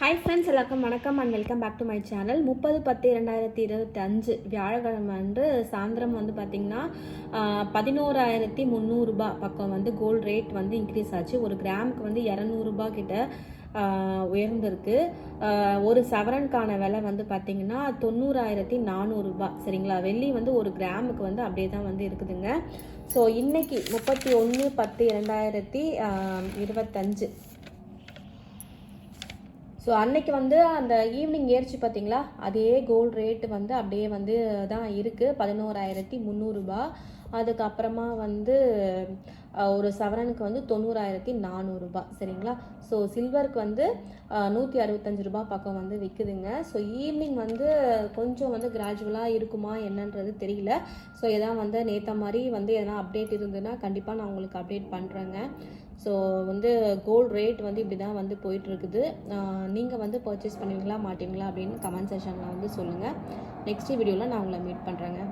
Hi friends, எல்லாருக்கும் வணக்கம் and welcome back to my channel. 30/10/2025 வியாழக்கிழமை அன்று சாயந்தரம் வந்து பார்த்திங்கன்னா 11,300 ரூபாய் பக்கம் வந்து கோல்டு ரேட் வந்து இன்க்ரீஸ் ஆச்சு. ஒரு கிராமுக்கு வந்து 200 ரூபாய் கிட்ட உயர்ந்திருக்கு. ஒரு சவரனுக்கான விலை வந்து பார்த்திங்கன்னா 90,400 ரூபாய். சரிங்களா? வெள்ளி வந்து ஒரு கிராமுக்கு வந்து அப்படியே தான் வந்து இருக்குதுங்க. ஸோ இன்னைக்கு 31/10/2025. ஸோ அன்னைக்கு வந்து அந்த ஈவினிங் ஏறிச்சு பார்த்தீங்களா, அதே கோல்டு ரேட்டு வந்து அப்படியே வந்து தான் இருக்குது, 11,300 ரூபாய். அதுக்கப்புறமா வந்து ஒரு சவரனுக்கு வந்து 90,400 ரூபாய். சரிங்களா? ஸோ சில்வருக்கு வந்து 165 ரூபாய் பக்கம் வந்து விற்குதுங்க. ஸோ ஈவினிங் வந்து கொஞ்சம் வந்து கிராஜுவலாக இருக்குமா என்னன்றது தெரியல. ஸோ எதாவது வந்து நேற்ற மாதிரி வந்து எதனா அப்டேட் இருந்ததுன்னா கண்டிப்பாக நான் உங்களுக்கு அப்டேட் பண்ணுறேங்க. ஸோ வந்து கோல்டு ரேட் வந்து இப்படி தான் வந்து போயிட்டுருக்குது. நீங்கள் வந்து பர்ச்சேஸ் பண்ணுவீங்களா மாட்டீங்களா அப்படின்னு கமெண்ட் செக்ஷனில் வந்து சொல்லுங்கள். நெக்ஸ்ட் வீடியோவில் நான் உங்களை மீட் பண்ணுறேங்க.